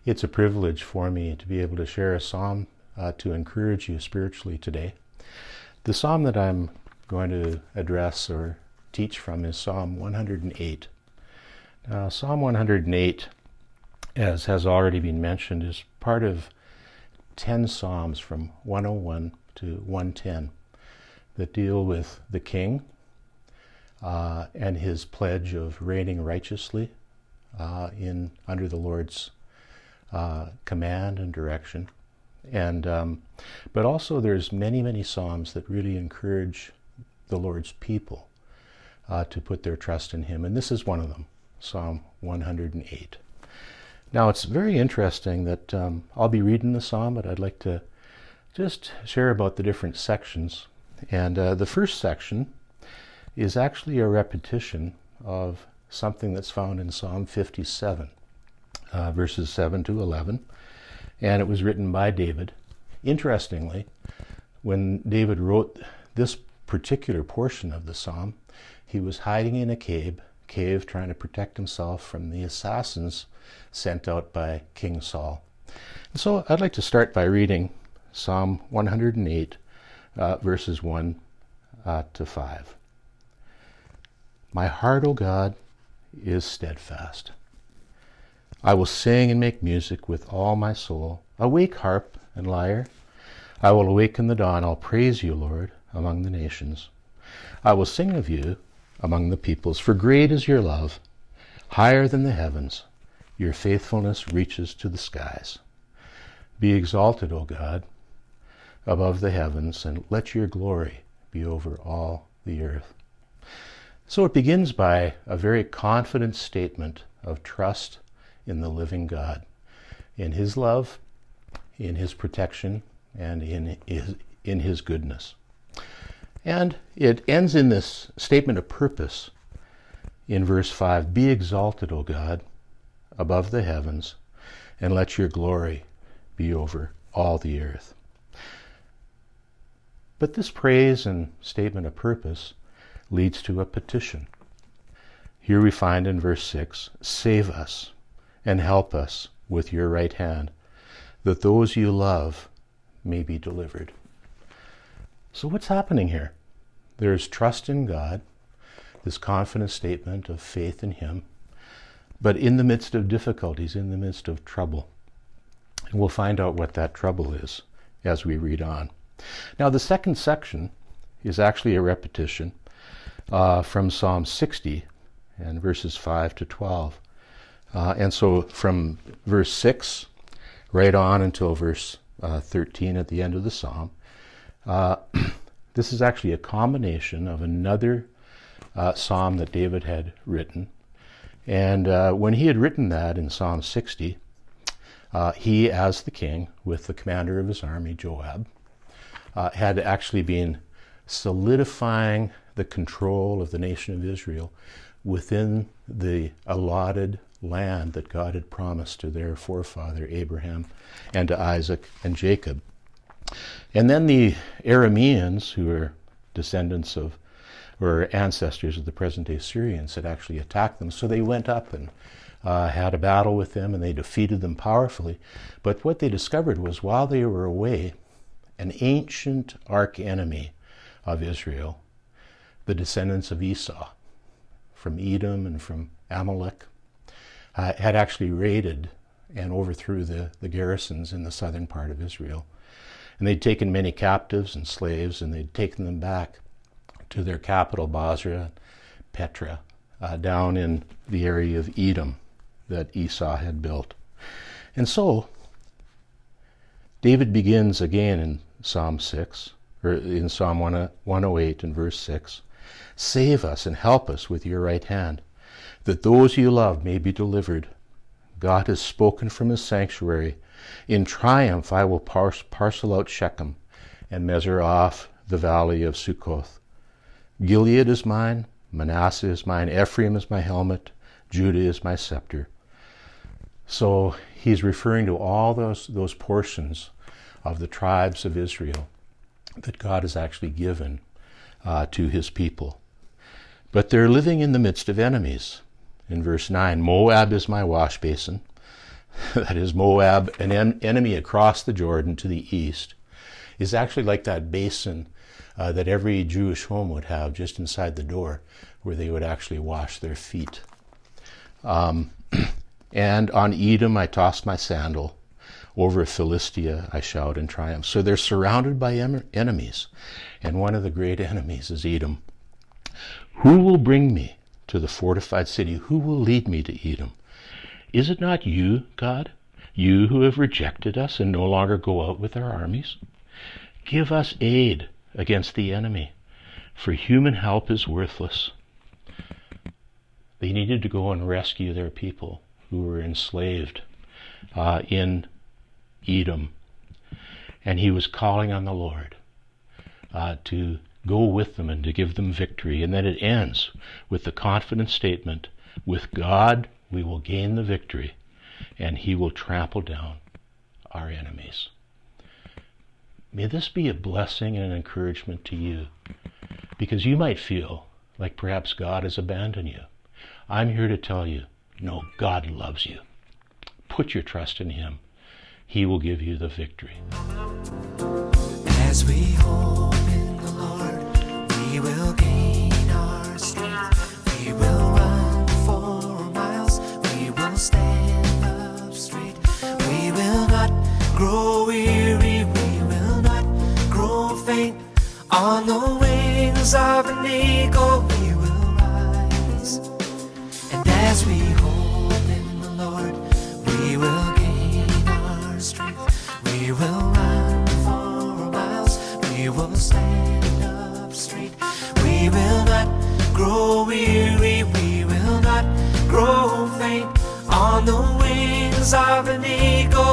It's a privilege for me to be able to share a psalm to encourage you spiritually today. The psalm that I'm going to address or teach from is Psalm 108. Now, Psalm 108, as has already been mentioned, is part of 10 psalms from 101 to 110 that deal with the king and his pledge of reigning righteously under the Lord's command and direction. But also there's many psalms that really encourage the Lord's people to put their trust in him, and this is one of them, Psalm 108. Now it's very interesting that I'll be reading the psalm, but I'd like to just share about the different sections. And the first section is actually a repetition of something that's found in Psalm 57, verses 7 to 11. And it was written by David. Interestingly, when David wrote this particular portion of the psalm, he was hiding in a cave trying to protect himself from the assassins sent out by King Saul. And so I'd like to start by reading Psalm 108, verses 1 to 5. My heart, O God, is steadfast. I will sing and make music with all my soul. Awake, harp and lyre. I will awaken the dawn. I'll praise you, Lord, among the nations. I will sing of you among the peoples, for great is your love, higher than the heavens. Your faithfulness reaches to the skies. Be exalted, O God, above the heavens, and let your glory be over all the earth. So it begins by a very confident statement of trust in the living God, in his love, in his protection, and in his goodness. And it ends in this statement of purpose in verse 5, be exalted, O God, above the heavens, and let your glory be over all the earth. But this praise and statement of purpose leads to a petition. Here we find in verse 6, save us and help us with your right hand, that those you love may be delivered. So what's happening here? There's trust in God, this confident statement of faith in him, but in the midst of difficulties, in the midst of trouble. And we'll find out what that trouble is as we read on. Now the second section is actually a repetition from Psalm 60 and verses 5 to 12. And so from verse 6 right on until verse 13 at the end of the psalm, this is actually a combination of another psalm that David had written. And when he had written that in Psalm 60, he, as the king, with the commander of his army, Joab, had actually been solidifying the control of the nation of Israel within the allotted land that God had promised to their forefather Abraham and to Isaac and Jacob. And then the Arameans, who were descendants of, or ancestors of the present-day Syrians, had actually attacked them. So they went up and had a battle with them, and they defeated them powerfully. But what they discovered was while they were away, an ancient arch-enemy of Israel, the descendants of Esau, from Edom and from Amalek, had actually raided and overthrew the garrisons in the southern part of Israel. And they'd taken many captives and slaves, and they'd taken them back to their capital, Basra, Petra, down in the area of Edom that Esau had built. And so David begins again in Psalm 6, or in Psalm 108 and verse 6, save us and help us with your right hand, that those you love may be delivered. God has spoken from his sanctuary. In triumph I will parcel out Shechem and measure off the valley of Succoth. Gilead is mine, Manasseh is mine, Ephraim is my helmet, Judah is my scepter. So he's referring to all those portions of the tribes of Israel that God has actually given to his people. But they're living in the midst of enemies. In verse 9, Moab is my wash basin, that is Moab, an enemy across the Jordan to the east, is actually like that basin that every Jewish home would have just inside the door, where they would actually wash their feet. And on Edom I toss my sandal. Over Philistia I shout in triumph. So they're surrounded by enemies. And one of the great enemies is Edom. Who will bring me to the fortified city? Who will lead me to Edom? Is it not you, God? You who have rejected us and no longer go out with our armies? Give us aid against the enemy, for human help is worthless. They needed to go and rescue their people who were enslaved in Edom. And he was calling on the Lord to go with them and to give them victory. And then it ends with the confident statement, with God we will gain the victory, and he will trample down our enemies. May this be a blessing and an encouragement to you, because you might feel like perhaps God has abandoned you. I'm here to tell you, no, God loves you. Put your trust in him. He will give you the victory. As we hope in the Lord, we will gain our strength. We will run for miles. We will stand up straight. We will not grow weary. We will not grow faint. On the wings of an eagle, we will rise. And as we hope in the Lord, we will gain our strength. We will run for miles. We will stand up straight. We will not grow weary. We will not grow faint. On the wings of an eagle,